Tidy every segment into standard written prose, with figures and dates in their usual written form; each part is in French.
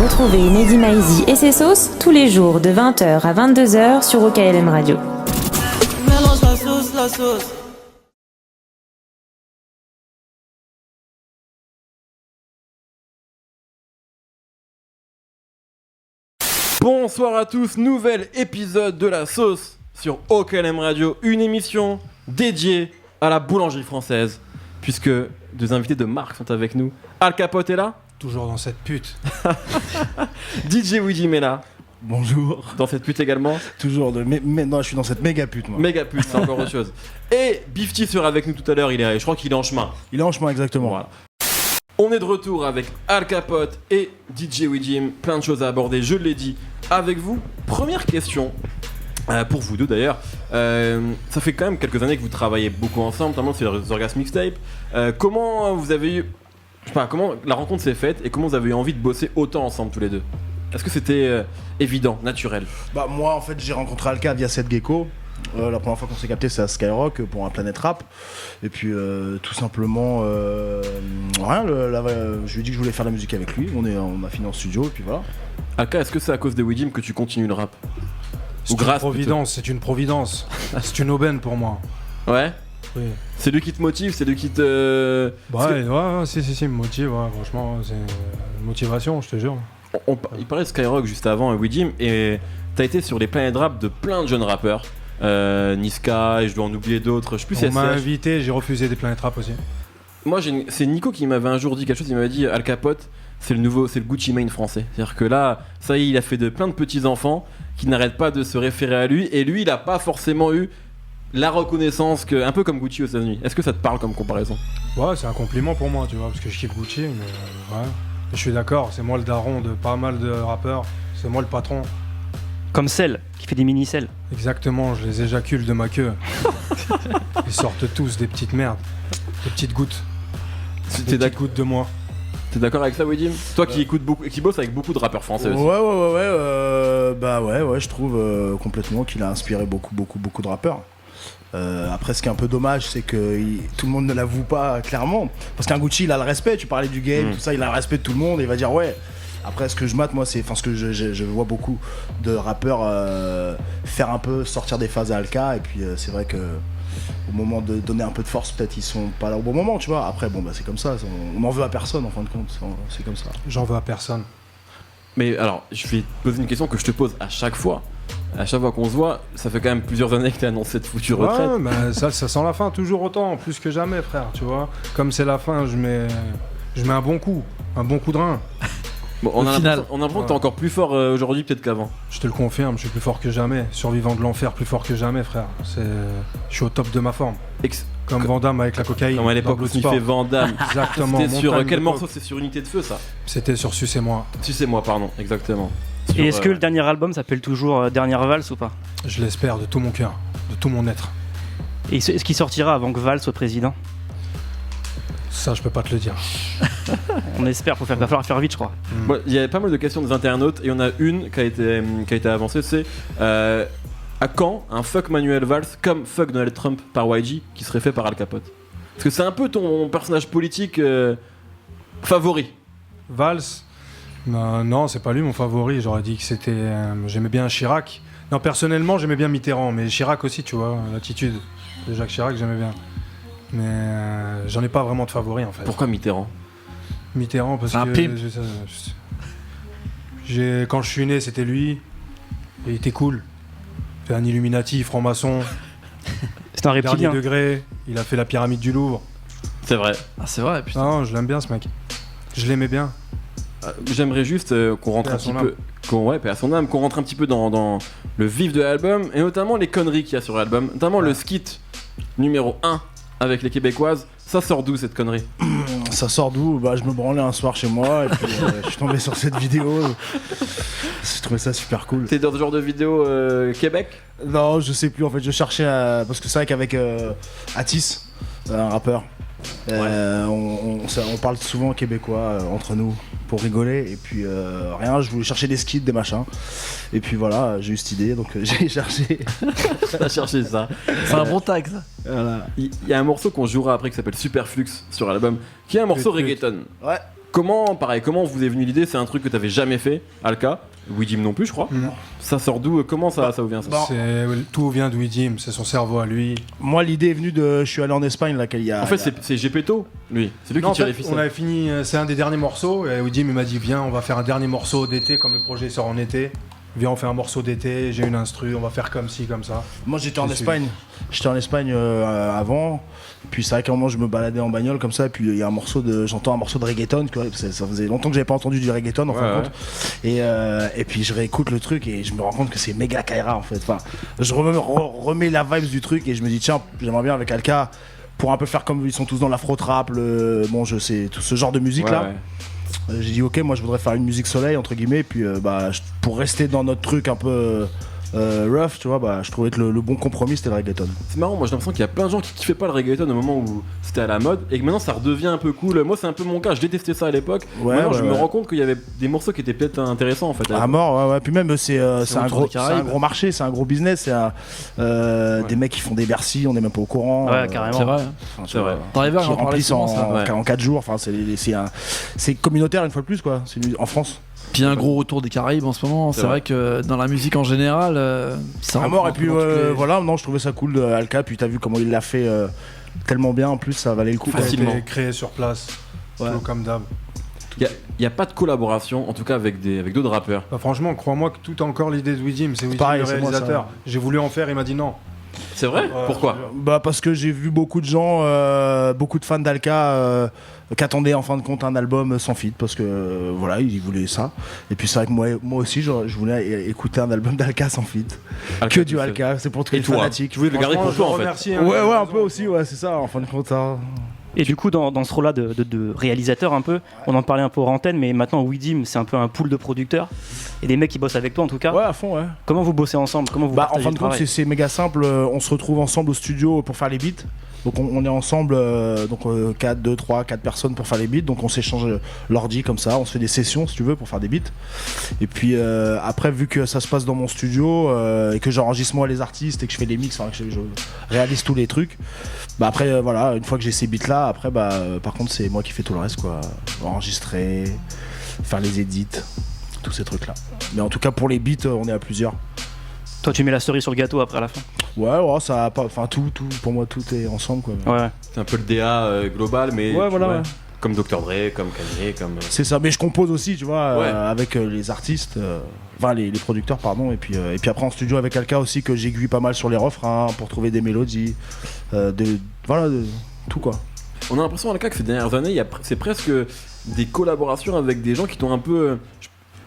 Retrouvez Mehdi Maizi et ses sauces tous les jours de 20h à 22h sur OKLM Radio. Mélange la sauce. Bonsoir à tous, nouvel épisode de La Sauce sur OKLM Radio, une émission dédiée à la boulangerie française, puisque deux invités de marque sont avec nous. Al Capote est là. Toujours dans cette pute. DJ Widim est là. Bonjour. Dans cette pute également. Toujours de... Mais non, je suis dans cette méga pute, moi. Méga pute, c'est encore autre chose. Et Bifty sera avec nous tout à l'heure, je crois qu'il est en chemin. Il est en chemin, exactement. Voilà. On est de retour avec Al Capote et DJ Widim. Plein de choses à aborder, je l'ai dit, avec vous. Première question, pour vous deux d'ailleurs. Ça fait quand même quelques années que vous travaillez beaucoup ensemble, notamment sur les Orgasm Mixtape. Comment vous avez eu... comment la rencontre s'est faite et comment vous avez eu envie de bosser autant ensemble tous les deux? Est-ce que c'était évident, naturel? Bah moi en fait j'ai rencontré Alka via Seth Gecko. La première fois qu'on s'est capté c'est à Skyrock pour un Planet Rap. Et puis tout simplement rien, je lui ai dit que je voulais faire de la musique avec lui. On a fini en studio et puis voilà. Alka, est-ce que c'est à cause de Widim que tu continues le rap? C'est une providence. C'est une aubaine pour moi. Ouais. Oui. C'est lui qui te motive, c'est lui qui te... Si, il me motive, ouais, franchement, c'est une motivation, je te jure. Il parlait de Skyrock juste avant, Widim, et t'as été sur les Planet Rap de plein de jeunes rappeurs. Niska, et je dois en oublier d'autres, je sais plus si on m'a invité, j'ai refusé des Planet Rap aussi. Moi, c'est Nico qui m'avait un jour dit quelque chose, il m'avait dit Al Capote, c'est le Gucci Mane français. C'est-à-dire que là, ça y est, il a fait de plein de petits-enfants qui n'arrêtent pas de se référer à lui, et lui, il a pas forcément eu la reconnaissance un peu comme Gucci aux États-Unis. Est-ce que ça te parle comme comparaison? Ouais, c'est un compliment pour moi, tu vois, parce que je kiffe Gucci, mais ouais. Je suis d'accord, c'est moi le daron de pas mal de rappeurs, c'est moi le patron. Comme Cell, qui fait des mini-selles. Exactement, je les éjacule de ma queue. Ils sortent tous des petites merdes, des petites gouttes. Des petites gouttes de moi. T'es d'accord avec ça, Widim? Toi qui écoutes beaucoup, qui bosse avec beaucoup de rappeurs français aussi. Ouais, je trouve complètement qu'il a inspiré beaucoup de rappeurs. Après, ce qui est un peu dommage, c'est que tout le monde ne l'avoue pas clairement. Parce qu'un Gucci, il a le respect. Tu parlais du game, tout ça, il a le respect de tout le monde. Et il va dire ouais. Après, ce que je mate, moi, ce que je vois beaucoup de rappeurs faire un peu sortir des phases à Alka. Et puis, c'est vrai que au moment de donner un peu de force, peut-être ils sont pas là au bon moment, tu vois. Après, bon, bah, c'est comme ça. On n'en veut à personne, en fin de compte. C'est comme ça. J'en veux à personne. Mais alors, je vais te poser une question que je te pose à chaque fois. À chaque fois qu'on se voit, ça fait quand même plusieurs années que tu as annoncé cette foutue retraite. Ouais, mais ça sent la fin, toujours autant, plus que jamais, frère, tu vois. Comme c'est la fin, je mets un bon coup de rein. Bon, on a l'impression que t'es encore plus fort aujourd'hui peut-être qu'avant. Je te le confirme, je suis plus fort que jamais. Survivant de l'enfer, plus fort que jamais, frère. Je suis au top de ma forme. Comme Van Damme avec la cocaïne. Comme à l'époque où il fait Van Damme. Exactement. C'était sur quel morceau? C'est sur Unité de Feu, ça? C'était sur Sucez-moi. Sucez-moi, pardon, exactement. Et est-ce que le dernier album s'appelle toujours Dernière Valse ou pas? Je l'espère de tout mon cœur, de tout mon être. Et est-ce qu'il sortira avant que Valls soit président? Ça, je peux pas te le dire. On espère, va falloir faire vite, je crois. Bon, il y avait pas mal de questions des internautes et il y en a une qui a été avancée, c'est à quand un fuck Manuel Valls comme fuck Donald Trump par YG qui serait fait par Al Capote? Parce que c'est un peu ton personnage politique favori. Valls? Non, c'est pas lui mon favori. J'aurais dit que c'était... j'aimais bien Chirac. Non, personnellement, j'aimais bien Mitterrand, mais Chirac aussi, tu vois, l'attitude de Jacques Chirac, j'aimais bien. Mais j'en ai pas vraiment de favori en fait. Pourquoi Mitterrand? Mitterrand parce un que pimp. Quand je suis né, c'était lui. Et il était cool. C'est un Illuminati, franc-maçon. C'est un reptilien. Dernier degré. Il a fait la pyramide du Louvre. C'est vrai. Ah, c'est vrai, putain. Non, je l'aime bien ce mec. Je l'aimais bien. J'aimerais juste qu'on rentre un petit peu, paix à son âme, qu'on rentre un petit peu dans le vif de l'album et notamment les conneries qu'il y a sur l'album, notamment le skit numéro 1 avec les Québécoises. Ça sort d'où cette connerie? Ça sort d'où? Bah, je me branlais un soir chez moi et puis je suis tombé sur cette vidéo. J'ai trouvé ça super cool. T'es dans ce genre de vidéo Québec? Non, je sais plus en fait. Je cherchais parce que c'est vrai qu'avec Atis, un rappeur. On parle souvent québécois entre nous pour rigoler et puis rien, je voulais chercher des skits, des machins et puis voilà, j'ai eu cette idée donc j'ai cherché. T'as cherché ça. C'est un bon tag ça. Voilà. Il y a un morceau qu'on jouera après qui s'appelle Superflux sur l'album qui est un morceau reggaeton. Ouais. Comment vous est venue l'idée? C'est un truc que t'avais jamais fait, Alka, Widim non plus, je crois. Non. Ça sort d'où? Comment ça vous vient ça? Tout vient de Widim, c'est son cerveau à lui. Moi, l'idée est venue de. Je suis allé en Espagne, là, qu'il y a. En fait, c'est Gepetto, lui. C'est lui Non, qui en tire fait, les ficelles. on avait fini, c'est un des derniers morceaux, et Widim il m'a dit viens, on va faire un dernier morceau d'été, comme le projet sort en été. Viens, on fait un morceau d'été, j'ai une instru, on va faire comme ci, comme ça. Moi, j'étais en Je Espagne. J'étais en Espagne avant. Puis c'est vrai qu'à un moment, je me baladais en bagnole comme ça. Et puis il y a j'entends un morceau de reggaeton. Quoi, ça faisait longtemps que j'avais pas entendu du reggaeton en fin de compte. Et puis je réécoute le truc et je me rends compte que c'est méga Kaira en fait. Enfin, je remets la vibes du truc et je me dis tiens, j'aimerais bien avec Alka pour un peu faire comme ils sont tous dans l'afro-trap, je sais, tout ce genre de musique là. J'ai dit ok, moi je voudrais faire une musique soleil entre guillemets. Et puis pour rester dans notre truc un peu rough, tu vois, je trouvais que le bon compromis c'était le reggaeton. C'est marrant, moi j'ai l'impression qu'il y a plein de gens qui kiffaient pas le reggaeton au moment où c'était à la mode et que maintenant ça redevient un peu cool. Moi c'est un peu mon cas, je détestais ça à l'époque. Maintenant je me rends compte qu'il y avait des morceaux qui étaient peut-être intéressants en fait. À mort, ouais. Puis même c'est un gros marché, c'est un gros business. Des mecs qui font des Bercy, on n'est même pas au courant. Ouais, carrément. C'est vrai. C'est vrai. T'arrives à Qui en parler remplissent souvent, ça. en 4 jours. Enfin, c'est communautaire une fois de plus quoi. C'est en France. Puis il y a un gros retour des Caraïbes en ce moment. C'est vrai que dans la musique en général, ça À mort. Et reprend puis dans toutes les- voilà, non, je trouvais ça cool de Alka. Puis t'as vu comment il l'a fait tellement bien. En plus, ça valait le coup. Ça a Facilement. été créé sur place, Ouais. tout comme d'hab. Il y a pas de collaboration, en tout cas avec d'autres rappeurs. Bah, franchement, crois-moi que tout est encore l'idée de Widim, c'est Widim pareil, le c'est moi, réalisateur. ça. J'ai voulu en faire, il m'a dit non. C'est vrai? Pourquoi? Parce que j'ai vu beaucoup de gens, beaucoup de fans d'Alka qui attendaient en fin de compte un album sans feat parce que voilà, ils voulaient ça. Et puis c'est vrai que moi aussi, je voulais écouter un album d'Alka sans feat. Que du Alka, c'est pour tous Et les toi? fanatiques. Tu voulais le garder pour toi en fait. Ouais, un peu aussi, ouais, c'est ça, en fin de compte. Hein. Et du coup, dans ce rôle-là de réalisateur un peu, on en parlait un peu hors antenne, mais maintenant Widim, c'est un peu un pool de producteurs et des mecs qui bossent avec toi en tout cas. Ouais, à fond, ouais. Comment vous bossez ensemble? Comment vous En partagez fin le de compte, travail? c'est méga simple. On se retrouve ensemble au studio pour faire les beats. Donc on est ensemble, 4 personnes pour faire les beats. Donc on s'échange l'ordi comme ça, on se fait des sessions si tu veux pour faire des beats. Et puis après, vu que ça se passe dans mon studio et que j'enregistre moi les artistes et que je fais les mix, enfin, que je réalise tous les trucs, après voilà, une fois que j'ai ces beats là, après par contre c'est moi qui fais tout le reste quoi. Enregistrer, faire les edits, tous ces trucs là. Mais en tout cas pour les beats, on est à plusieurs. Toi, tu mets la cerise sur le gâteau après à la fin. Ouais, ça a pas. Enfin, tout, pour moi, tout est ensemble, quoi. Ouais. C'est un peu le DA global, mais Ouais, voilà, ouais. comme Dr. Dre, comme Kanye, comme. C'est ça, mais je compose aussi, tu vois, Ouais. avec les artistes, enfin les producteurs, pardon, et puis après en studio avec Alka aussi, que j'aiguille pas mal sur les refrains pour trouver des mélodies, tout quoi. On a l'impression, Alka, que ces dernières années, c'est presque des collaborations avec des gens qui t'ont un peu.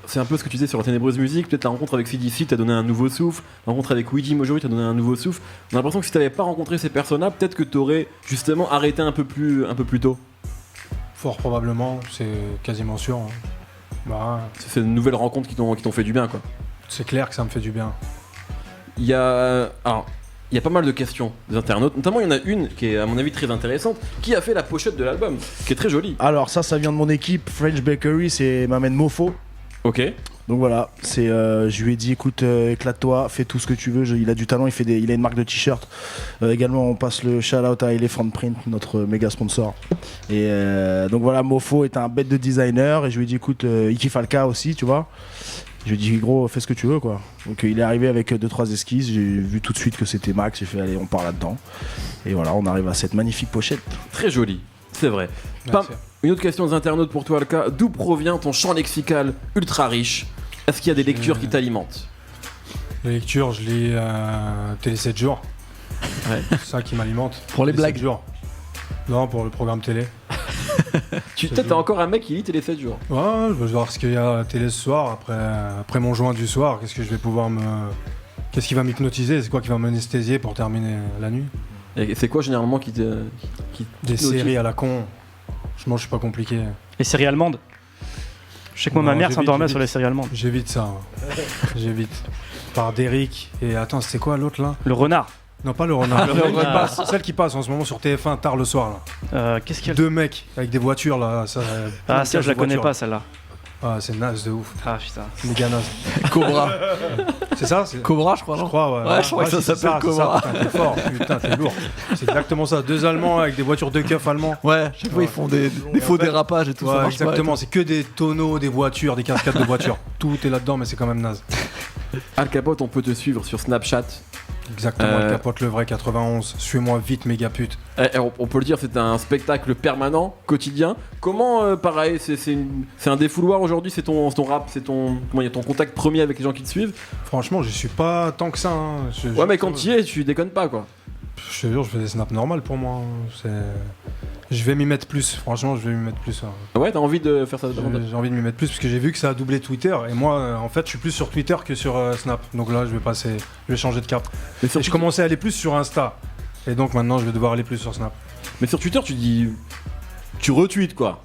C'est un peu ce que tu disais sur la ténébreuse musique, peut-être la rencontre avec CDC t'a donné un nouveau souffle, la rencontre avec Widim aujourd'hui t'a donné un nouveau souffle. On a l'impression que si t'avais pas rencontré ces personnes-là, peut-être que t'aurais justement arrêté un peu plus tôt. Fort probablement, c'est quasiment sûr. Hein. C'est de nouvelles rencontres qui t'ont fait du bien, quoi. C'est clair que ça me fait du bien. Il y a pas mal de questions des internautes, notamment il y en a une qui est à mon avis très intéressante, qui a fait la pochette de l'album, qui est très jolie. Alors ça vient de mon équipe, French Bakery, c'est m'amène Mofo. Ok. Donc voilà, je lui ai dit écoute, éclate-toi, fais tout ce que tu veux, il a du talent, il a une marque de t-shirt. Également on passe le shout-out à Elephant Print, notre méga sponsor. Et donc voilà, Mofo est un bête de designer et je lui ai dit écoute, il kiffe Alka aussi, tu vois. Je lui ai dit gros, fais ce que tu veux quoi. Donc il est arrivé avec 2-3 esquisses, j'ai vu tout de suite que c'était Max, j'ai fait allez on part là-dedans. Et voilà, on arrive à cette magnifique pochette. Très jolie, c'est vrai. Merci. Une autre question des internautes pour toi, Alka. D'où provient ton champ lexical ultra riche? Est-ce qu'il y a des lectures qui t'alimentent? Les lectures, je lis Télé 7 jours. Ouais. C'est ça qui m'alimente. Pour les Télé 7 blagues. jours. Non, pour le programme télé. Toi, t'es encore un mec qui lit Télé 7 jours. Ouais, je veux voir ce qu'il y a à la télé ce soir, après mon joint du soir, qu'est-ce que je vais pouvoir Qu'est-ce qui va m'hypnotiser? C'est quoi qui va m'anesthésier pour terminer la nuit? Et c'est quoi généralement qui Des t'hypnotise? séries à la con. Je suis pas compliqué. Les séries allemandes. Je sais que moi, Non, ma mère j'évite, s'endormait j'évite. sur les séries allemandes. J'évite ça. J'évite. Par Derrick. Et attends, c'était quoi l'autre là? Le renard. Non, pas le renard. Le renard. Celle qui passe en ce moment sur TF1 tard le soir là. Qu'est-ce qu'il y a? 2 mecs avec des voitures là. Ça, Ah, ça, je la connais voitures. pas, celle-là. Ah, c'est naze de ouf. Ah putain. Méga naze. Cobra. C'est ça Cobra, je crois, Je non? crois, ouais. Ouais, je crois que ça c'est s'appelle c'est Cobra. Putain, t'es fort. Putain, t'es lourd. C'est exactement ça. 2 Allemands avec des voitures de keuf allemands. Ouais, chaque fois ils font des faux dérapages et tout, ça Ouais, marche pas. exactement. C'est que des tonneaux, des voitures, des 15-4 de voitures. Tout est là-dedans, mais c'est quand même naze. Al Capote, on peut te suivre sur Snapchat. Exactement. Le Capote le vrai 91. Suis-moi vite, méga pute. On peut le dire, c'est un spectacle permanent, quotidien. Comment, pareil, c'est un défouloir aujourd'hui, c'est ton rap, c'est ton contact premier avec les gens qui te suivent. Franchement, je suis pas tant que ça. Hein. Ouais, mais quand tu y es, tu déconnes pas, quoi. Je te jure, je fais des snaps normales pour moi. Je vais m'y mettre plus. Franchement, je vais m'y mettre plus. Hein. Ouais, t'as envie de faire ça davantage. J'ai envie de m'y mettre plus parce que j'ai vu que ça a doublé Twitter. Et moi, en fait, je suis plus sur Twitter que sur Snap. Donc là, je vais changer de cap. Mais Et je commençais à aller plus sur Insta. Et donc maintenant, je vais devoir aller plus sur Snap. Mais sur Twitter, tu retweets, quoi.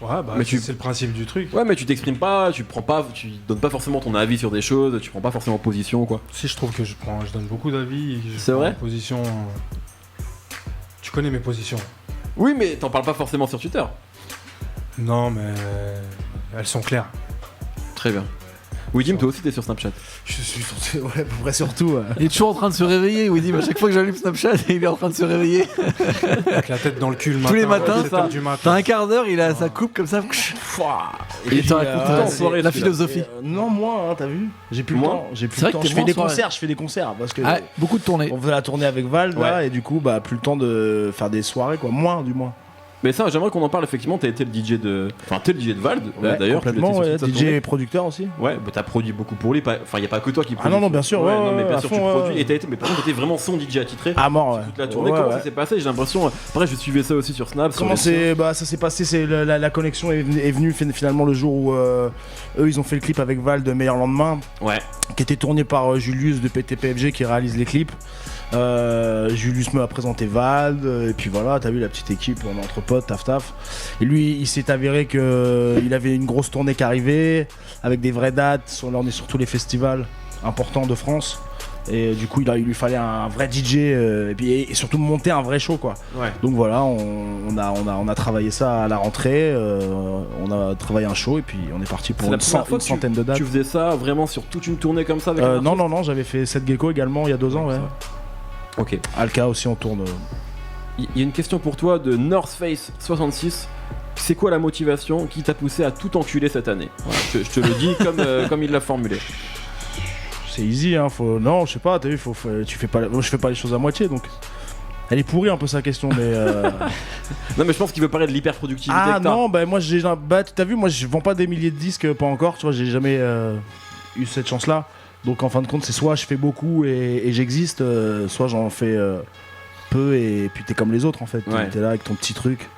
Ouais, bah, Mais c'est le principe du truc. Ouais, mais tu t'exprimes pas, tu donnes pas forcément ton avis sur des choses, tu prends pas forcément position, quoi. Si, je trouve que je donne beaucoup d'avis. C'est vrai ? Position. Tu connais mes positions. Oui, mais t'en parles pas forcément sur Twitter. Non, mais elles sont claires. Très bien. Oui, Jim, toi aussi t'es sur Snapchat. Je suis ouais, à peu près surtout. Il est toujours en train de se réveiller, oui, à chaque fois que j'allume Snapchat, il est en train de se réveiller. Avec la tête dans le cul le matin. Tous les matins, 7 heures du matin. T'as un quart d'heure, il a sa coupe comme ça. Et il te raconte la philosophie. Non, moi, hein, t'as vu? J'ai plus le Moi temps. J'ai plus C'est le vrai temps. que Je t'es fais des moins en concerts, parce que Ah, beaucoup de tournées. on faisait la tournée avec Vald là, et du coup, bah, plus le temps de faire des soirées, quoi. Moins, du moins. Mais ça, j'aimerais qu'on en parle, effectivement, t'as été le DJ de... Enfin, t'es le DJ de Vald, Ouais, d'ailleurs. tu complètement, l'étais ouais, sur toute sa DJ tournée. et producteur aussi. Ouais, bah t'as produit beaucoup pour lui, enfin, y a pas que toi qui Ah produis. non, bien sûr, ouais, non, mais bien à sûr, fond, tu produis. ouais. Et t'as été, mais par contre, t'étais vraiment son DJ attitré. À mort, ouais. Toute la tournée, Ouais, comment ouais. ça s'est passé? J'ai l'impression. Pareil, je suivais ça aussi sur Snap. Comment c'est bah ça s'est passé, c'est la connexion est venue finalement le jour où eux ils ont fait le clip avec Val de Meilleur Lendemain, Ouais. qui était tourné par Julius de PTPFG qui réalise les clips. Julius me a présenté Vald et puis voilà, t'as vu la petite équipe, on est entre potes, taf. Et lui il s'est avéré que il avait une grosse tournée qui arrivait avec des vraies dates, là on est sur tous les festivals importants de France. Et du coup il lui fallait un vrai DJ et surtout monter un vrai show, quoi. Ouais. Donc voilà, on a travaillé ça à la rentrée, on a travaillé un show et puis on est parti pour C'est la une première fois que centaine de dates. Tu faisais ça vraiment sur toute une tournée comme ça avec un Non, j'avais fait Seth Gecko également il y a 2 ans, ouais. Ok. Alka aussi on tourne. Il y a une question pour toi de North Face 66. C'est quoi la motivation qui t'a poussé à tout enculer cette année? Voilà, je te le dis comme il l'a formulé. C'est easy, hein, non, je sais pas, t'as vu, tu fais pas, moi je fais pas les choses à moitié, donc elle est pourrie un peu sa question, mais. Non, mais je pense qu'il veut parler de l'hyperproductivité. Ah que t'as. non, bah moi t'as vu, moi je vends pas des milliers de disques, pas encore, tu vois, j'ai jamais eu cette chance-là. Donc en fin de compte, c'est soit je fais beaucoup et j'existe, soit j'en fais peu et puis t'es comme les autres en fait. Ouais. T'es là avec ton petit truc.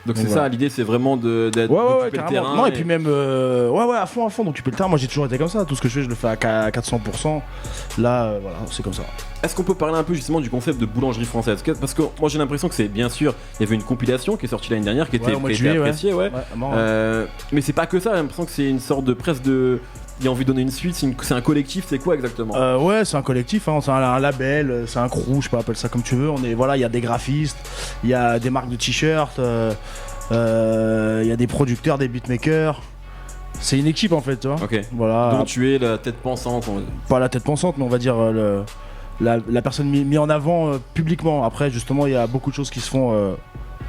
Donc c'est voilà. ça, l'idée c'est vraiment d'occuper Ouais, le carrément. terrain. Non, et puis même, à fond, d'occuper le terrain. Moi j'ai toujours été comme ça, tout ce que je fais, je le fais à 400%. Là, voilà, c'est comme ça. Est-ce qu'on peut parler un peu justement du concept de boulangerie française? Parce que moi j'ai l'impression que c'est bien sûr, il y avait une compilation qui est sortie l'année dernière qui était, au mois de qui était juillet, appréciée, ouais. Mais c'est pas que ça, j'ai l'impression que c'est une sorte de presse de. Il y a envie de donner une suite, c'est un collectif, c'est quoi exactement? Ouais, c'est un collectif, hein, c'est un label, c'est un crew, je sais pas, appelle ça comme tu veux. Voilà, il y a des graphistes, il y a des marques de t-shirts, il y a des producteurs, des beatmakers. C'est une équipe en fait, tu vois. Ok. Voilà. Donc tu es la tête pensante. Pas la tête pensante, mais on va dire la personne mise en avant publiquement. Après, justement, il y a beaucoup de choses qui se font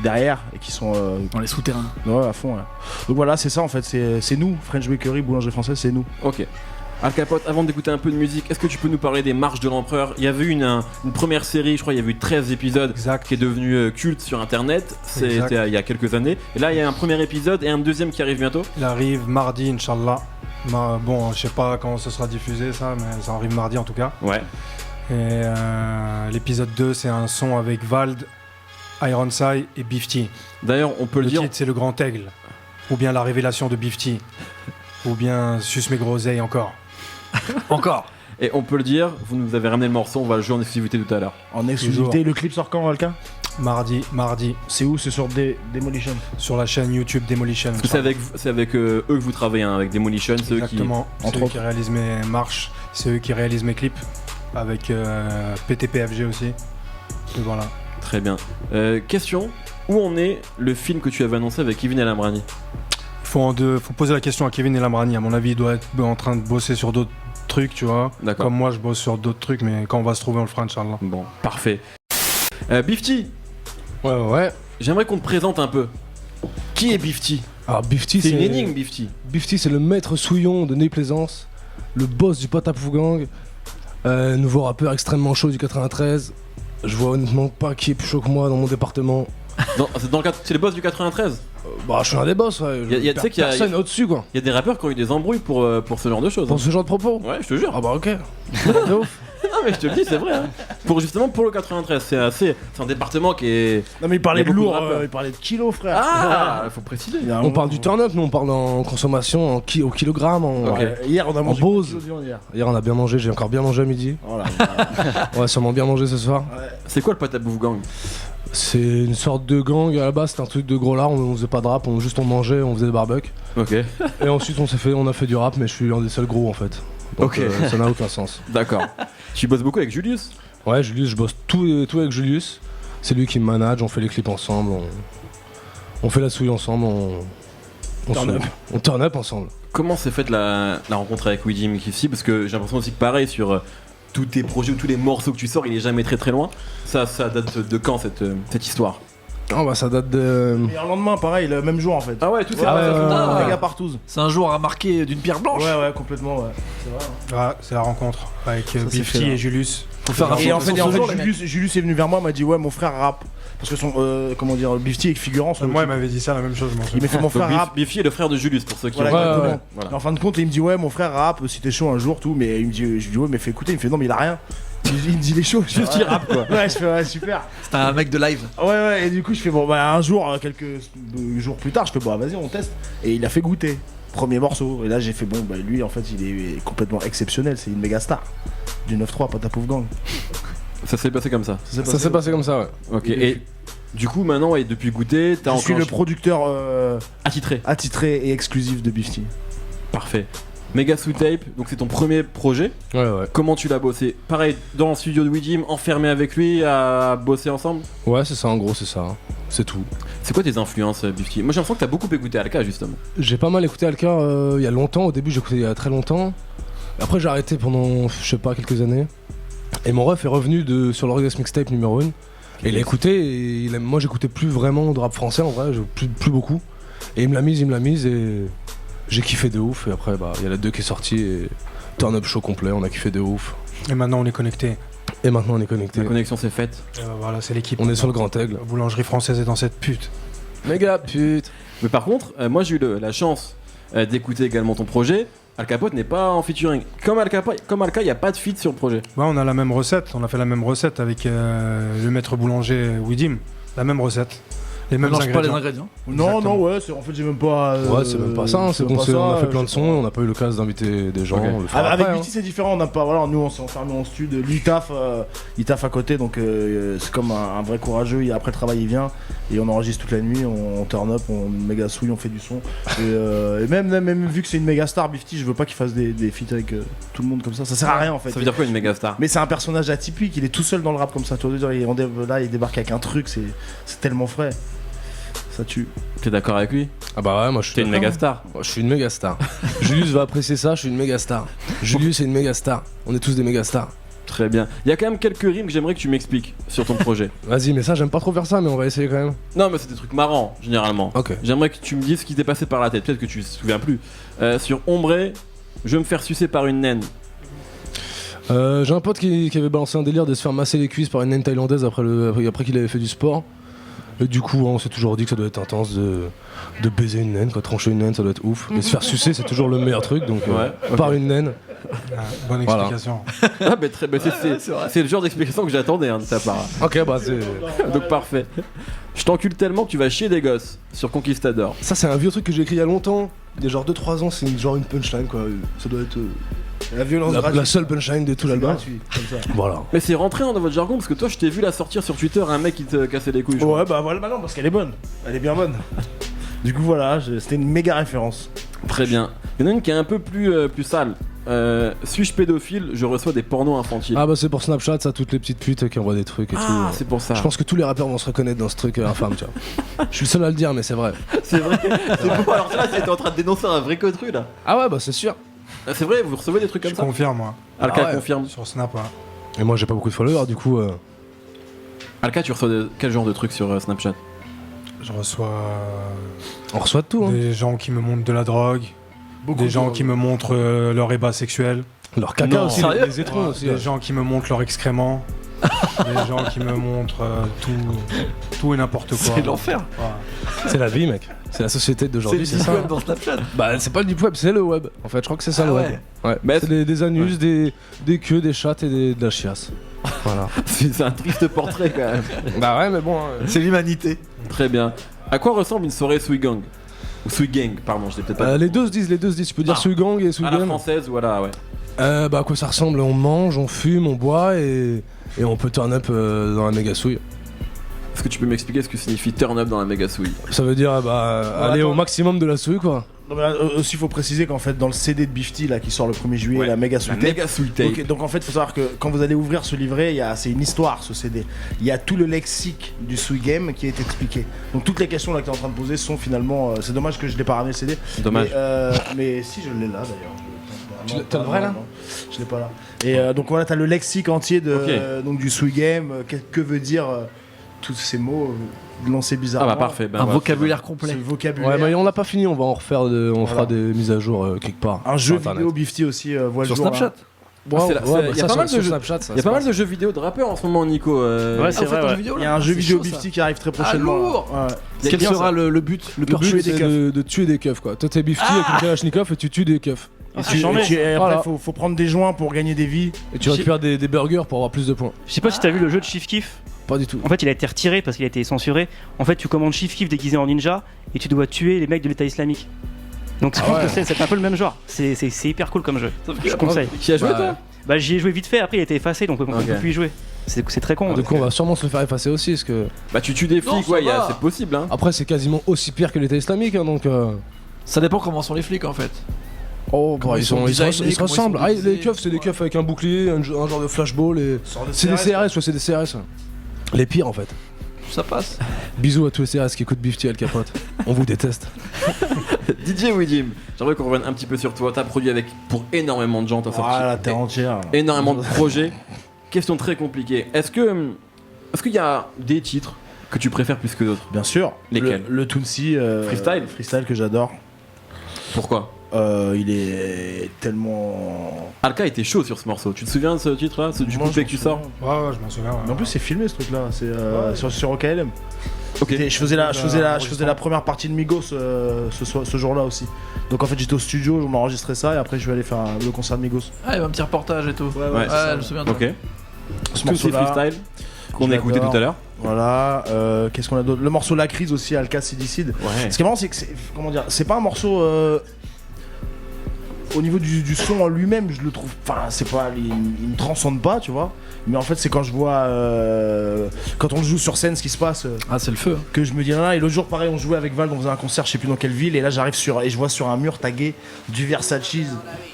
derrière et qui sont Dans les souterrains. ouais, à fond. Ouais. Donc voilà, c'est ça en fait, c'est nous, French Bakery, boulangerie française, c'est nous. Ok. Al Capote, avant d'écouter un peu de musique, est-ce que tu peux nous parler des Marches de l'Empereur? Il y avait eu une première série, je crois, il y avait eu 13 épisodes qui est devenu culte sur internet. C'était il y a quelques années. Et là, il y a un premier épisode et un deuxième qui arrive bientôt. Il arrive mardi, Inch'Allah. Bon, je sais pas quand ce sera diffusé ça, mais ça arrive mardi en tout cas. Ouais. Et l'épisode 2, c'est un son avec Vald, Ironside et Beef T. D'ailleurs, on peut le dire. Le titre, c'est Le Grand Aigle. Ou bien La Révélation de Beef T. Ou bien Suce mes groseilles encore. Encore. Et on peut le dire, vous nous avez ramené le morceau, on va le jouer en exclusivité tout à l'heure. En exclusivité, le clip sort quand, Alka? Mardi. C'est où? C'est sur Demolition. Sur la chaîne YouTube Demolition. Parce que c'est avec eux que vous travaillez, hein, avec Demolition, c'est eux qui. Exactement. C'est eux qui réalisent mes marches, c'est eux qui réalisent mes clips. Avec PTPFG aussi. Et voilà. Très bien. Question, où en est le film que tu avais annoncé avec Kevin El Amrani? Faut poser la question à Kevin et Lambrani. À mon avis, il doit être en train de bosser sur d'autres trucs, tu vois. D'accord. Comme moi, je bosse sur d'autres trucs, mais quand on va se trouver, on le fera, Inch'Allah. Bon, parfait. Bifty, Ouais. j'aimerais qu'on te présente un peu. Qui est Bifty? Alors Bifty, C'est une énigme, Bifty. Bifty, c'est le maître souillon de Neuilly Plaisance, le boss du Patapou Gang, nouveau rappeur extrêmement chaud du 93. Je vois honnêtement pas qui est plus chaud que moi dans mon département. C'est le boss du 93. Bah, je suis un des boss, ouais. Tu sais qu'il y a- Personne au-dessus, quoi. Il y a des rappeurs qui ont eu des embrouilles pour ce genre de choses. Pour ce genre de propos. Ouais, je te jure. Ah bah, ok. De ouf. Non, mais je te le dis, c'est vrai. Hein. Pour le 93, c'est un département qui est. Non mais il parlait Il y a de beaucoup lourd, de rappeurs. il parlait de kilos frère. Ah, faut préciser. Il y a un On moment- parle du turn-up, nous on parle en consommation, au kilogramme. Ok. Ouais, hier on a mangé Bose. beaucoup de viande hier. Hier on a bien mangé, j'ai encore bien mangé à midi. Voilà. On va sûrement bien manger ce soir. C'est quoi le Patapou Gang? C'est une sorte de gang à la base, c'était un truc de gros lard, on faisait pas de rap, on mangeait, on faisait des barbecues. Ok, Et ensuite on a fait du rap, mais je suis un des seuls gros en fait. Donc Ok. ça n'a aucun sens. d'accord. Tu bosses beaucoup avec Julius? Ouais, Julius, je bosse tout avec Julius. C'est lui qui me manage, on fait les clips ensemble, on fait la souille ensemble, on turn up ensemble. Comment s'est faite la rencontre avec Widim Kifsi? Parce que j'ai l'impression aussi que pareil sur tous tes projets ou tous les morceaux que tu sors, il est jamais très très loin. Ça date de quand cette histoire? Ah bah ça date de... Et un lendemain pareil, le même jour en fait. Ah ouais, tout Ouais, ça. les gars partout. C'est un jour à marquer d'une pierre blanche. Ouais, complètement, ouais. C'est vrai. Ah, c'est la rencontre avec c'est fait, Bifty là. et Julius. Faut faire un Et en fait, son jour, les mecs. Julius est venu vers moi, m'a dit ouais mon frère rappe. Parce que son comment dire, Bifty est figurant sur le Moi, il clip. m'avait dit ça, la même chose. je m'en Il souviens. m'a fait mon frère rappe. Biffy est le frère de Julius pour ceux qui Voilà, ont- exactement. ouais. Voilà. Et en fin de compte, il me dit ouais mon frère rappe si t'es chaud un jour tout, mais il me dit, je lui dis ouais mais fais écouter, il me fait non mais il a rien. Il me dit il est chaud. Juste il rappe quoi. Ouais, je fais ouais super. C'était un mec de live. Ouais, et du coup je fais bon bah un jour, quelques jours plus tard, je fais bon vas-y on teste. Et il a fait goûter. Premier morceau. Et là j'ai fait bon bah lui en fait il est complètement exceptionnel, c'est une méga star. Du 9-3, Patapou Gang. Ça s'est passé comme ça. Ça s'est passé comme ça, ouais. Ok, et du coup maintenant, et depuis goûter, t'as Je suis le producteur attitré. attitré et exclusif de Bifty. Parfait. Mega Sweet Tape, donc c'est ton premier projet. Ouais. Comment tu l'as bossé? Pareil, dans le studio de Widim, enfermé avec lui, à bosser ensemble? Ouais, c'est ça, en gros, c'est ça. C'est tout. C'est quoi tes influences, Bifty? Moi j'ai l'impression que t'as beaucoup écouté Alka justement. J'ai pas mal écouté Alka il y a longtemps. Au début, j'écoutais il y a très longtemps. Après, j'ai arrêté pendant, je sais pas, quelques années. Et mon ref est revenu sur l'Orgasm Mixtape numéro 1. Et il a écouté, et moi j'écoutais plus vraiment de rap français en vrai, plus beaucoup. Et il me l'a mise et j'ai kiffé de ouf. Et après, bah, il y a la 2 qui est sortie et turn up show complet, on a kiffé de ouf. Et maintenant, on est connecté. Et maintenant, on est connecté. La connexion s'est faite. Voilà, c'est l'équipe. On est sur le Grand Aigle. La boulangerie française est dans cette pute. Méga pute. Mais par contre, moi j'ai eu la chance d'écouter également ton projet. Al Capote n'est pas en featuring. Comme Alka, il n'y a pas de feat sur le projet. Ouais, on a la même recette. On a fait la même recette avec le maître boulanger Widim. La même recette. Les mêmes Mélange pas les ingrédients. ingrédients. Non, ouais, en fait j'ai même pas. Ouais, c'est même pas ça, hein, c'est même qu'on pas on a ça, fait plein de je- sons, on n'a pas eu l'occasion d'inviter des gens. Ok. On le fera Avec après, Bifty c'est différent, on n'a pas, voilà, nous on s'est enfermé en studio, lui il taffe à côté donc c'est comme un vrai courageux, après le travail il vient et on enregistre toute la nuit, on turn up, on méga souille, on fait du son et même vu que c'est une méga star Bifty, je veux pas qu'il fasse des feats avec tout le monde comme ça sert à rien en fait. Ça veut dire quoi une méga star? Mais c'est un personnage atypique, il est tout seul dans le rap comme ça, tu vois, là il débarque avec un truc, c'est tellement frais. Ça tue. T'es d'accord avec lui? Ah bah ouais, moi je suis T'es une d'accord. méga star. Moi, je suis une méga star. Julius va apprécier ça, je suis une méga star. Julius est une méga star. On est tous des méga stars. Très bien. Il y a quand même quelques rimes que j'aimerais que tu m'expliques sur ton projet. Vas-y, mais ça j'aime pas trop faire ça, mais on va essayer quand même. Non, mais c'est des trucs marrants, généralement. Ok. J'aimerais que tu me dises ce qui t'est passé par la tête. Peut-être que tu te souviens plus. Sur Ombre, je vais me faire sucer par une naine. J'ai un pote qui avait balancé un délire de se faire masser les cuisses par une naine thaïlandaise après qu'il avait fait du sport. Et du coup, on s'est toujours dit que ça doit être intense de baiser une naine, quoi. Trancher une naine, ça doit être ouf. Et se faire sucer, c'est toujours le meilleur truc, donc Ouais, par une naine. Ah, bonne Voilà. explication. Ah, bah, c'est le genre d'explication que j'attendais de ta part. Ok, bah c'est. Donc parfait. Je t'encule tellement que tu vas chier des gosses sur Conquistador. Ça, c'est un vieux truc que j'ai écrit il y a longtemps. Il y a genre 2-3 ans, c'est une punchline, quoi. Ça doit être La violence la seule punchline de tout l'album. gratuit, comme ça. Voilà. Mais c'est rentré dans votre jargon parce que toi je t'ai vu la sortir sur Twitter un mec qui te cassait les couilles. je crois. Ouais, bah voilà, bah non, parce qu'elle est bonne. Elle est bien bonne. Du coup, voilà, c'était une méga référence. Très bien. Il y en a une qui est un peu plus sale. Suis-je pédophile? Je reçois des pornos infantiles. Ah bah c'est pour Snapchat, ça, toutes les petites putes qui envoient des trucs et tout. C'est pour ça. Je pense que tous les rappeurs vont se reconnaître dans ce truc infâme, tu vois. Je suis le seul à le dire, mais c'est vrai. C'est vrai. C'est bon. Alors là, t'es en train de dénoncer un vrai cotru là. Ah ouais, bah c'est sûr. C'est vrai, vous recevez des trucs comme Je ça? confirme, moi. Alka Ah ouais. confirme. Sur Snap, ouais. Et moi j'ai pas beaucoup de followers, du coup. Alka, tu reçois quel genre de trucs sur Snapchat? Je reçois On reçoit de tout, hein. des gens qui me montrent de la drogue, des gens qui me montrent leur ébat sexuel, Leur caca Non. aussi, Sérieux les étrons aussi. des gens qui me montrent leur excrément, des gens qui me montrent tout et n'importe quoi. C'est l'enfer. Voilà. C'est la vie, mec. C'est la société d'aujourd'hui, c'est deep ça. web dans Snapchat. Bah c'est pas le deep web, c'est le web. En fait, je crois que c'est ça Ah le ouais. web. Ouais. Mais C'est des anus, des queues, des chattes et de la chiasse. Voilà. C'est un triste portrait quand même. Bah ouais, mais bon. C'est l'humanité. Très bien. À quoi ressemble une soirée Swigang? Ou Swigang, pardon, je l'ai peut-être pas dit. Les deux se disent. Tu peux dire Ah. Swigang et À la Swigam. française, voilà, ouais. Bah à quoi ça ressemble? On mange, on fume, on boit et on peut turn up dans la méga souille. Est-ce que tu peux m'expliquer ce que signifie turn up dans la méga souille? Ça veut dire aller attends. au maximum de la souille quoi. Non, mais là, aussi, il faut préciser qu'en fait, dans le CD de Beef Tea là, qui sort le 1er juillet, Ouais. la méga La sweet méga souille tape. donc en fait, il faut savoir que quand vous allez ouvrir ce livret, c'est une histoire ce CD. Il y a tout le lexique du Sweet Game qui est expliqué. Donc toutes les questions là que tu es en train de poser sont finalement. C'est dommage que je l'ai pas ramené le CD. Dommage. Mais si, je l'ai là d'ailleurs. Tu l'as le vrai, là? Non, je l'ai pas là. Et donc voilà, t'as le lexique entier de, Ok. donc, du Sweet Game. Que veut dire tous ces mots lancés Ah bizarrement. bah parfait. Ben, Un voilà, vocabulaire Ce complet. vocabulaire. Ouais, mais on l'a pas fini, on va en refaire, on Voilà. fera des mises à jour quelque part. Un jeu Sur vidéo Internet. Beef Tea aussi voit le Sur jour. Snapchat. Ouais, c'est la- ouais, c'est- bah, y a ça, pas sur- mal de sur jeux- Snapchat, ça Il y a se pas mal passe. de jeux vidéo de rappeurs en ce moment, Nico. Ouais, c'est Ah, en fait, vrai. un Ouais. jeu vidéo, Il y a là. un jeu C'est vidéo chaud, Beef ça. Tea qui arrive très prochainement. lourd. Ouais. C'est Quel bien, sera ça. le but? Le Le but tuer des c'est keufs. de tuer des keufs quoi. Toi t'es Beef Tea avec une Kalachnikov et tu tues des keufs. Ah, c'est chambé. Et après, Voilà. faut prendre des joints pour gagner des vies. Et tu récupères des burgers pour avoir plus de points. Je sais pas si t'as vu le jeu de Chief Keef. Pas du tout. En fait, il a été retiré parce qu'il a été censuré. En fait, tu commandes Chief Keef déguisé en ninja et tu dois tuer les mecs de l'État islamique. Donc je pense que c'est un peu le même genre. C'est hyper cool comme jeu. Je conseille. Qui a joué Bah, toi? Bah j'y ai joué vite fait. Après, il a été effacé, donc on peut Ok. plus y jouer. C'est très con. Du coup on va sûrement se le faire effacer aussi parce que Bah tu tues des Non, flics, ça ouais, va. c'est possible hein. après c'est quasiment aussi pire que l'État islamique hein, donc. Ça dépend comment sont les flics en fait. Oh Comment bah, ils sont designés, ils se comment ils sont ressemblent. Ah, les utilisés, keufs c'est des ouais. keufs avec un bouclier, un genre de flashball et. C'est des CRS, ouais, c'est des CRS. Ouais. Les pires en fait. Ça passe. Bisous à tous les CRS qui écoutent Beef Tea Al Capote. On vous déteste. DJ Widim, j'aimerais qu'on revienne un petit peu sur toi. T'as produit pour énormément de gens, t'as sorti Ah la terre entière. énormément de projets. Question très compliquée. Est-ce qu'il y a des titres que tu préfères plus que d'autres? Bien sûr. Lesquels? Le Tootsie. Freestyle Freestyle que j'adore. Pourquoi? Il est tellement. Alka était chaud sur ce morceau. Tu te souviens de ce titre-là, du Moi, couplet je que tu m'en sors? souviens. Ouais, je m'en souviens. ouais. Mais en plus, c'est filmé ce truc-là. C'est sur OKLM. Ok. Je faisais la première partie de Migos ce jour-là aussi. Donc en fait, j'étais au studio, on enregistrait ça et après, je vais aller faire le concert de Migos. Ah, il y avait un petit reportage et tout. Ouais, Ouais. je me souviens de ça. Ok. Ce Que c'est morceau-là. freestyle qu'on Je a écouté l'adore. tout à l'heure. Voilà. Qu'est-ce qu'on a d'autre? Le morceau La Crise aussi, Alka Sidicide. Ouais. Ce qui est marrant, c'est que comment dire, c'est pas un morceau au niveau du son en lui-même, je le trouve. Enfin, c'est pas, il me transcende pas, tu vois. Mais en fait, c'est quand je vois quand on le joue sur scène, ce qui se passe, Ah, c'est le feu. que je me dis là. Et l'autre jour, pareil, on jouait avec Val, on faisait un concert, je sais plus dans quelle ville, et là, j'arrive et je vois sur un mur tagué du Versace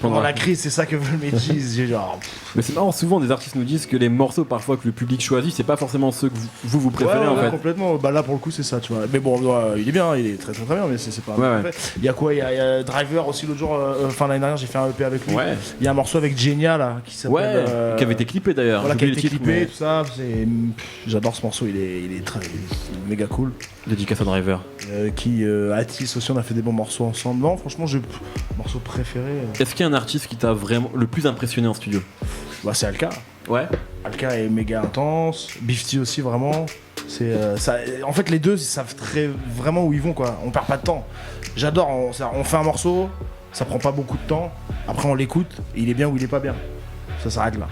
pendant la crise. C'est ça que veulent mes cheese. J'ai genre. Mais c'est marrant, souvent des artistes nous disent que les morceaux parfois que le public choisit, c'est pas forcément ceux que vous préférez Ouais, en ouais, fait. complètement. Bah là pour le coup c'est ça, tu vois. Mais bon, il est bien, il est très très très bien, mais c'est pas. Ouais, parfait. Il y a quoi? Il y a Driver aussi l'autre jour. Enfin l'année dernière j'ai fait un EP avec lui. Ouais. Il y a un morceau avec Genia là qui s'appelle. Ouais, qui avait été clippé d'ailleurs. Voilà, J'ai qui a oublié été le titre, clippé, mais tout ça. J'adore ce morceau, il est très méga cool. dédicace à Driver. Atis aussi, on a fait des bons morceaux ensemble. Non, franchement, morceau préféré. Est-ce qu'il y a un artiste qui t'a vraiment le plus impressionné en studio? Bah c'est Alka. Ouais. Alka est méga intense. Beef Tea aussi vraiment. Ça. En fait les deux ils savent vraiment où ils vont quoi. On perd pas de temps. J'adore. On fait un morceau, ça prend pas beaucoup de temps. Après on l'écoute, et il est bien ou il est pas bien. Ça s'arrête là.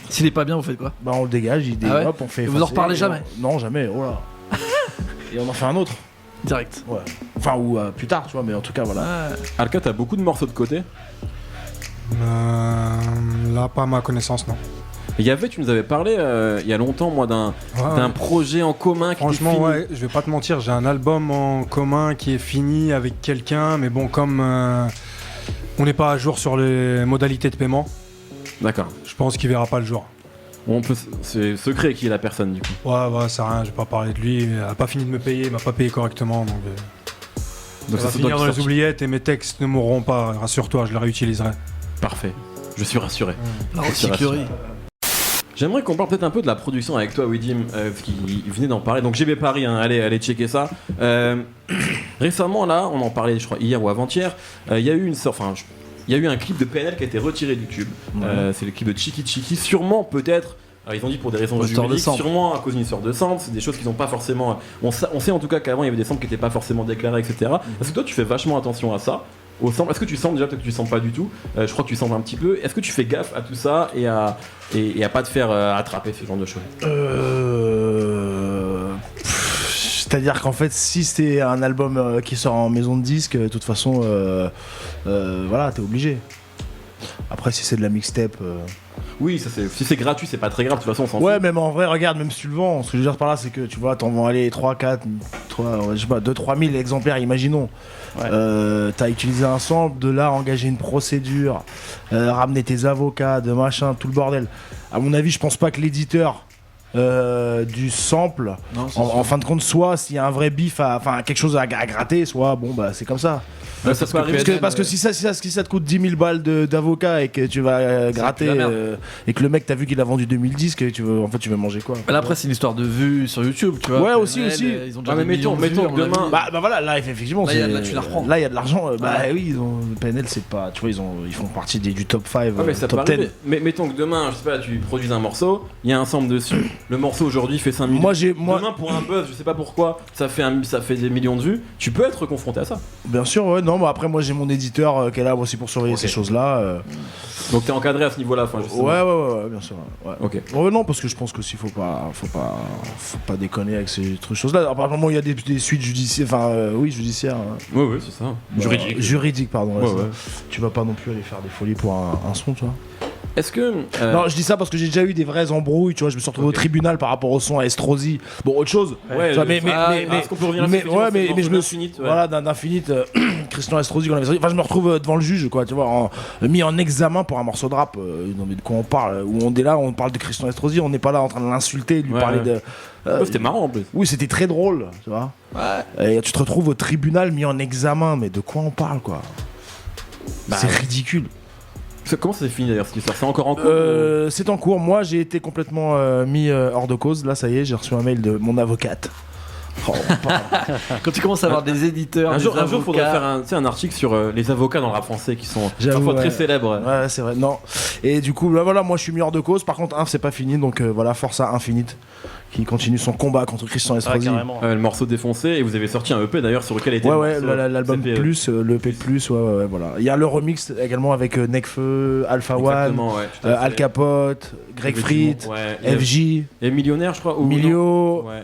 S'il est pas bien, vous faites quoi? Bah on le dégage, Ah ouais hop, on fait. Et vous en effacer, reparlez et jamais? Non jamais. Oh là. Et on en fait un autre. Direct. Ouais. Enfin ou plus tard tu vois, mais en tout cas voilà. Ouais. Alka, t'as beaucoup de morceaux de côté. Là, pas à ma connaissance, non. Il y avait, tu nous avais parlé il y a longtemps, moi, d'un Ouais, projet en commun qui était franchement, fini. ouais, je vais pas te mentir, j'ai un album en commun qui est fini avec quelqu'un, mais bon, comme On n'est pas à jour sur les modalités de paiement. D'accord. Je pense qu'il verra pas le jour. C'est secret qui est la personne du coup. Ouais, c'est rien, je vais pas parler de lui. Il a pas fini de me payer, il m'a pas payé correctement. Donc ça va finir dans les oubliettes et mes textes ne mourront pas. Rassure-toi, je les réutiliserai. Parfait. Je suis rassuré. La recyclerie. J'aimerais qu'on parle peut-être un peu de la production avec toi, Widim, parce qu'il venait d'en parler. Donc GB Paris, hein, allez checker ça. Récemment, là, on en parlait, je crois, hier ou avant-hier, il y a eu il y a eu un clip de PNL qui a été retiré de YouTube. C'est le clip de Chiki Chiki, sûrement peut-être. Alors ils ont dit pour des raisons juridiques, sûrement à cause d'une histoire de sample, c'est des choses qui n'ont pas forcément... On sait en tout cas qu'avant il y avait des samples qui n'étaient pas forcément déclarés, etc. Est-ce que toi tu fais vachement attention à ça au sample? Est-ce que tu sens déjà, peut-être que tu sens pas du tout, je crois que tu sens un petit peu. Est-ce que tu fais gaffe à tout ça et à pas te faire attraper ce genre de choses? C'est-à-dire qu'en fait, si c'est un album qui sort en maison de disque, de toute façon, voilà, t'es obligé. Après, si c'est de la mixtape... Oui, si c'est gratuit, c'est pas très grave, de toute façon on s'en fout. Ouais, même en vrai, regarde, même si tu le vends, ce que je veux dire par là, c'est que tu vois, t'en vends aller 3, 4, 3, je sais pas, 2-3 000 exemplaires, imaginons. Ouais. T'as utilisé un sample, de là, engager une procédure, ramener tes avocats, de machin, tout le bordel. À mon avis, je pense pas que l'éditeur du sample, en fin de compte, soit s'il y a un vrai bif, enfin quelque chose à gratter, soit bon, bah c'est comme ça. Ouais, parce que si ça te coûte 10 000 balles d'avocat et que tu vas gratter et que le mec t'as vu qu'il a vendu 2000 disques, tu veux manger quoi? Là après c'est une histoire de vues sur YouTube, tu vois. Ouais, aussi. Ils ont déjà des mettons que demain. Bah voilà, là effectivement, là, tu la reprends. Là il y a de l'argent. Bah oui, PNL c'est pas, tu vois, ils font partie du top 5, mais ça top peut 10. arriver. Mais mettons que demain, je sais pas, tu produis un morceau, il y a un sample dessus. Le morceau aujourd'hui fait 5 millions. Demain pour un buzz, je sais pas pourquoi, ça fait des millions de vues. Tu peux être confronté à ça. Bien sûr, ouais. Non, mais après moi j'ai mon éditeur qui est là aussi pour surveiller ces choses-là. Donc t'es encadré à ce niveau-là, enfin. Ouais, bien sûr. Ouais. Ok. Non, parce que je pense qu'aussi faut pas déconner avec ces choses-là. Apparemment il y a des suites judiciaires, judiciaires. Ouais, c'est ça. Juridique, pardon. Ouais. Tu vas pas non plus aller faire des folies pour un son, tu vois. Est-ce que... Non, je dis ça parce que j'ai déjà eu des vraies embrouilles, tu vois, je me suis retrouvé au tribunal par rapport au son à Estrosi. Bon, autre chose. Ouais, tu vois, mais je me suis... Voilà, d'Infinite, Christian Estrosi, qu'on avait sorti. Enfin, je me retrouve devant le juge, quoi, tu vois, mis en examen pour un morceau de rap. Non, mais de quoi on parle? Où on est là, on parle de Christian Estrosi, on n'est pas là en train de l'insulter, de lui parler de... c'était marrant en plus. Oui, c'était très drôle, tu vois. Ouais. Et tu te retrouves au tribunal mis en examen, mais de quoi on parle, quoi? C'est ridicule. Comment ça s'est fini d'ailleurs cette histoire? C'est encore en cours C'est en cours. Moi, j'ai été complètement mis hors de cause. Là, ça y est, j'ai reçu un mail de mon avocate. Quand tu commences à avoir des éditeurs, un jour, il faudrait faire un article sur les avocats dans le rap français qui sont parfois très célèbres. Ouais, c'est vrai. Non. Et du coup, là, voilà, moi, je suis mis hors de cause. Par contre, c'est pas fini. Donc voilà, force à Infinite qui continue son combat contre Christian Estrosi. Le morceau défoncé, et vous avez sorti un EP d'ailleurs sur lequel était l'album plus, le EP plus, voilà. Il y a le remix également avec Nekfeu, Alpha One, Al Capote, Greg Fried, FJ, et Millionnaire, je crois, ou Milio, voilà,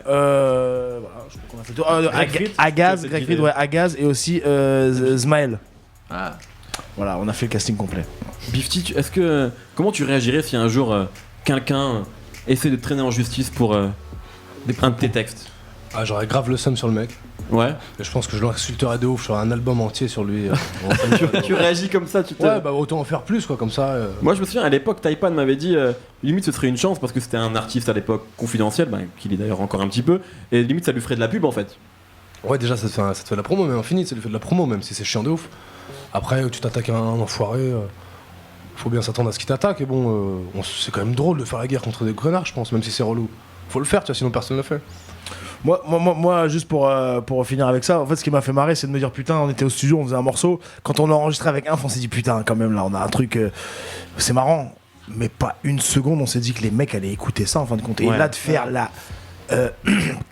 je sais pas qu'on a fait Agaz, Greg Fried, Agaz, et aussi Smael. Voilà, on a fait le casting complet. Bifty, comment tu réagirais si un jour quelqu'un essaie de te traîner en justice pour un de tes textes? J'aurais grave le seum sur le mec. Ouais. Et je pense que je l'insulterais de ouf, j'aurais un album entier sur lui. Tu réagis comme ça, Ouais, bah autant en faire plus, quoi, comme ça. Moi, je me souviens, à l'époque, Taipan m'avait dit limite ce serait une chance parce que c'était un artiste à l'époque confidentiel, qu'il est d'ailleurs encore un petit peu, et limite ça lui ferait de la pub en fait. Ouais, déjà ça te fait de la promo, mais Infinite, ça lui fait de la promo, même si c'est chiant de ouf. Après, tu t'attaques à un enfoiré. Faut bien s'attendre à ce qu'il t'attaque, et bon, c'est quand même drôle de faire la guerre contre des connards, je pense, même si c'est relou. Faut le faire, tu vois, sinon personne ne le fait. Moi, juste pour finir avec ça, en fait, ce qui m'a fait marrer, c'est de me dire putain, on était au studio, on faisait un morceau. Quand on a enregistré avec Inf, on s'est dit putain, quand même, là, on a un truc. C'est marrant, mais pas une seconde, on s'est dit que les mecs allaient écouter ça en fin de compte. Et là, de faire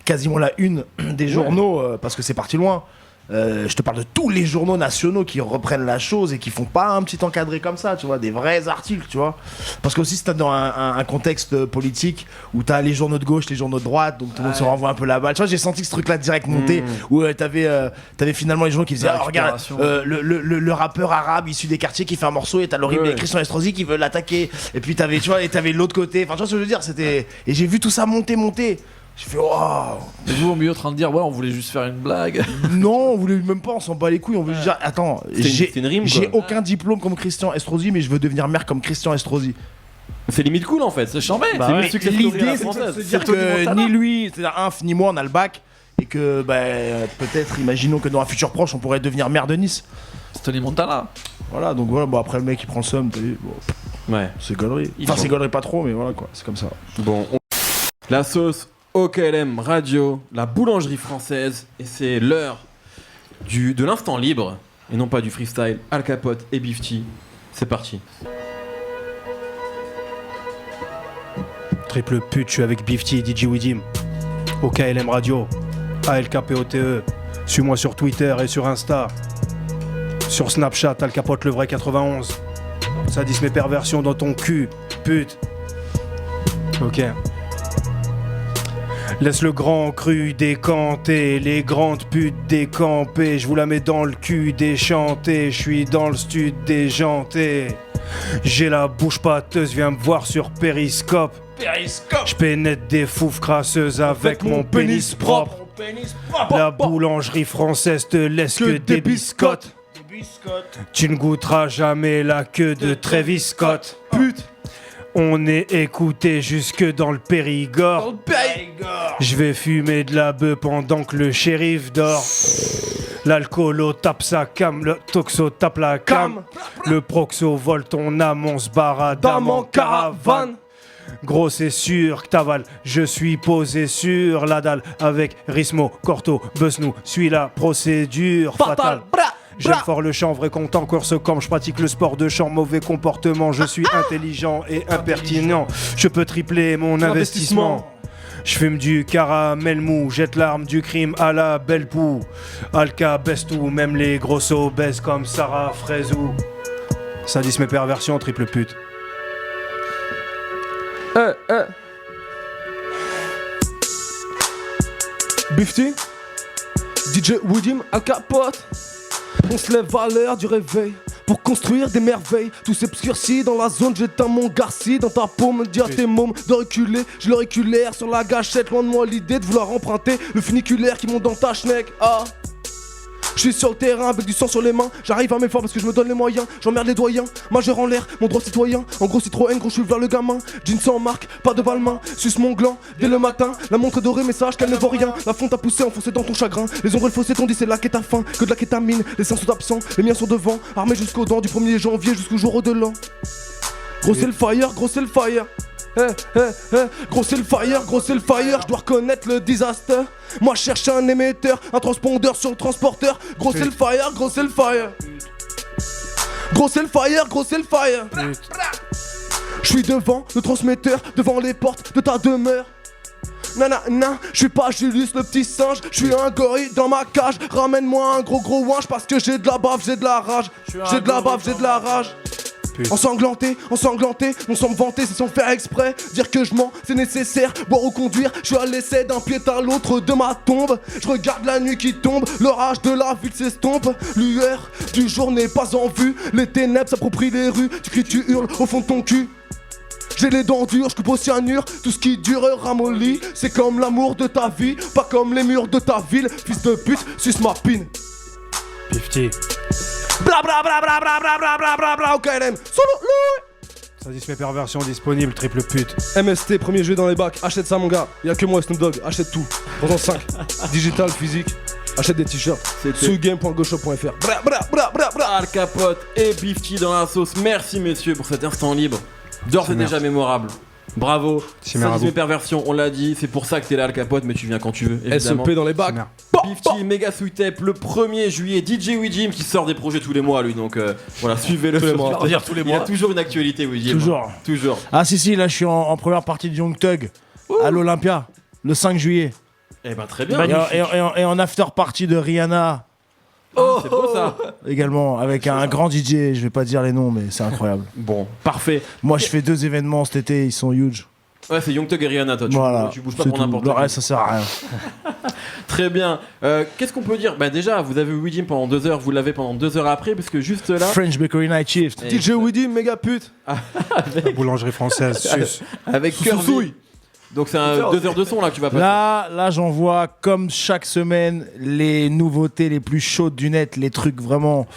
quasiment la une des journaux, parce que c'est parti loin. Je te parle de tous les journaux nationaux qui reprennent la chose et qui font pas un petit encadré comme ça, tu vois, des vrais articles, tu vois. Parce que aussi, si t'es dans un contexte politique où t'as les journaux de gauche, les journaux de droite, donc tout le monde se renvoie un peu la balle. Tu vois, j'ai senti que ce truc-là direct monté, où t'avais finalement les journaux qui disaient, regarde, le rappeur arabe issu des quartiers qui fait un morceau et t'as l'horrible Christian Estrosi qui veut l'attaquer. Et puis t'avais l'autre côté. Enfin, tu vois ce que je veux dire, c'était. Et j'ai vu tout ça monter. J'ai fait waouh. Et vous, au milieu, en train de dire, ouais, on voulait juste faire une blague. Non, on voulait même pas, on s'en bat les couilles. On veut juste dire, attends, C'est une rime, j'ai quoi. aucun diplôme comme Christian Estrosi, mais je veux devenir maire comme Christian Estrosi. C'est limite cool en fait. C'est chambé. C'est une success story à la L'idée, c'est française. de se dire que ni lui, c'est-à-dire Inf, ni moi, on a le bac. Et que peut-être, imaginons que dans un futur proche, on pourrait devenir maire de Nice. C'est Tony Montana. Voilà, donc voilà, bon après le mec il prend le somme, t'as vu, bon, Ouais. c'est gaulerie. Enfin, c'est gaulerie pas trop, mais voilà quoi, c'est comme ça. Bon, la sauce OKLM Radio, la boulangerie française, et c'est l'heure de l'instant libre, et non pas du freestyle, Al Capote et Bifty. C'est parti. Triple pute, je suis avec Bifty, DJ Widim. OKLM Radio, ALKPOTE. Suis-moi sur Twitter et sur Insta. Sur Snapchat, Al Capote le vrai 91. Sadisme et perversion dans ton cul, pute. Ok. Laisse le grand cru décanter, les grandes putes décampées. Je vous la mets dans le cul déchanté, je suis dans le stud déjanté. J'ai la bouche pâteuse, viens me voir sur Périscope. Je pénètre des fouffes crasseuses avec mon pénis propre. La boulangerie française te laisse que des biscottes. Tu ne goûteras jamais la queue de Travis Scott. Pute. On est écouté jusque dans le Périgord. Je vais fumer de la bœuf pendant que le shérif dort. L'alcoolo tape sa cam, le toxo tape la cam. Le proxo vole ton âme, on se barre dans mon caravane. Gros c'est sûr que t'avales, je suis posé sur la dalle. Avec Rismo, Corto, Besnou, suis la procédure fatale. J'aime fort le chant, vrai content, course comme je pratique le sport de champ, mauvais comportement, je suis intelligent et impertinent. Je peux tripler mon investissement. Je fume du caramel mou, jette l'arme du crime à la belle poux. Alka baisse tout, même les grossos baissent comme Sarah Fraisou. Sadisme et perversion, triple pute. Bifty, DJ Widim, Al Capote. On se lève à l'heure du réveil pour construire des merveilles. Tous obscurcis dans la zone, j'éteins mon garci dans ta paume. Dire tes mômes de reculer, je l'auriculaire sur la gâchette. Loin de moi l'idée de vouloir emprunter le funiculaire qui monte dans ta schneck. Ah, je suis sur le terrain avec du sang sur les mains. J'arrive à mes fins parce que je me donne les moyens. J'emmerde les doyens, majeur en l'air, mon droit citoyen. En gros Citroën, gros je suis vers le gamin. Jeans sans marque, pas de balmain. Suce mon gland dès le matin. La montre dorée, message qu'elle ne vaut rien. La fonte a poussé, enfoncé dans ton chagrin. Les ombres et le fossé t'ont dit c'est là qu'est ta faim. Que de la kétamine, les seins sont absents. Les miens sont devant, armés jusqu'aux dents. Du 1er janvier jusqu'au jour de l'an. Gros c'est le fire, gros c'est le fire. Gros c'est le fire, gros c'est le fire. Je dois reconnaître le disaster. Moi je cherche un émetteur, un transpondeur sur le transporteur. Gros c'est le fire, gros c'est le fire. Gros c'est le fire, gros c'est le fire. Je suis devant le transmetteur, devant les portes de ta demeure. Nanana, je suis pas Julius le petit singe, je suis un gorille dans ma cage. Ramène-moi un gros ouinge parce que j'ai de la bave, j'ai de la rage. J'ai de la bave, j'ai de la rage. Ensanglanté, on s'en me vanter, c'est sans faire exprès. Dire que je mens, c'est nécessaire. Boire ou conduire, je suis à l'essai d'un pied à l'autre de ma tombe. Je regarde la nuit qui tombe, l'orage de la ville s'estompe. Lueur du jour n'est pas en vue, les ténèbres s'approprient les rues. Tu cries, tu hurles au fond de ton cul. J'ai les dents dures, je coupe au cyanure. Tout ce qui dure ramollit. C'est comme l'amour de ta vie, pas comme les murs de ta ville. Fils de pute, suce ma pine. Bifty. Bla bla bla bla bla bla bla bla bla bla, OKLM. Solo, Sadisme et perversion disponible, triple pute. MST, premier jeu dans les bacs, achète ça mon gars. Y'a que moi Snoop Dogg, achète tout. Prends-en 5. Digital, physique, achète des t-shirts. Sougame.goshop.fr. Bra bra bra bra bra. Al Capote et Bifty dans la sauce. Merci messieurs pour cet instant libre. D'ores et déjà mémorable. Bravo. Sadisme et perversion, on l'a dit. C'est pour ça que t'es là Al Capote, mais tu viens quand tu veux. Évidemment. SEP dans les bacs. Bifty, Mega Sweet Tape, le 1er juillet. DJ Widim qui sort des projets tous les mois lui. Donc voilà, suivez-le. Tous les mois. Il y a toujours une actualité Widim. Toujours. Ah si, là je suis en première partie de Young Thug à l'Olympia, le 5 juillet. Eh ben très bien. Et en after party de Rihanna. Oh, c'est beau ça. Également avec un grand DJ, je vais pas dire les noms mais c'est incroyable. Bon, parfait. Moi je fais 2 événements cet été, ils sont huge. Ouais, c'est Young Thug et Rihanna, toi. Voilà, tu bouges pas pour n'importe qui. qui. Le reste, ça sert à rien. Très bien. Qu'est-ce qu'on peut dire? Bah déjà, vous avez Widim pendant 2 heures, vous l'avez pendant 2 heures après, parce que juste là. French Bakery Night Shift. DJ Widim, méga pute. La boulangerie française, sus. Avec Curvy. Donc c'est 2 heures de son là que tu vas passer. Là, j'envoie comme chaque semaine les nouveautés les plus chaudes du net, les trucs vraiment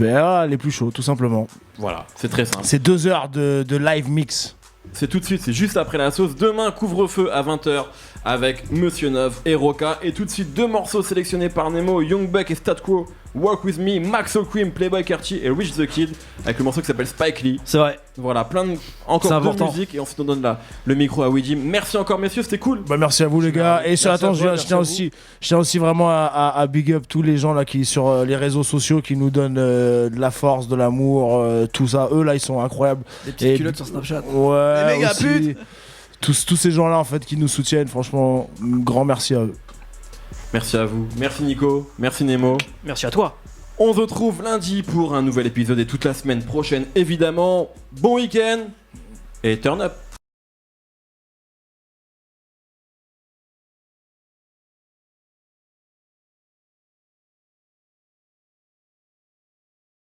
les plus chauds, tout simplement. Voilà, c'est très simple. C'est 2 heures de live mix. C'est tout de suite, c'est juste après la sauce. Demain, couvre-feu à 20h avec Monsieur Nov et Roca. Et tout de suite, 2 morceaux sélectionnés par Nemo, Young Buck et Stat Quo, Walk With Me, Max O'Cream, Playboy Carty et Rich the Kid, avec le morceau qui s'appelle Spike Lee. C'est vrai. Voilà, C'est encore important. de musique et ensuite on donne le micro à Widim. Merci encore messieurs, c'était cool. Bah merci à vous les gars. Et Merci à toi, je tiens aussi vraiment à big up tous les gens là qui sur les réseaux sociaux qui nous donnent de la force, de l'amour, tout ça. Eux là ils sont incroyables. Des petites culottes sur Snapchat. Ouais. Les méga aussi. putes. Tous ces gens là en fait qui nous soutiennent. Franchement, grand merci à eux. Merci à vous, merci Nico, merci Nemo. Merci à toi. On se retrouve lundi pour un nouvel épisode et toute la semaine prochaine évidemment. Bon week-end et turn up.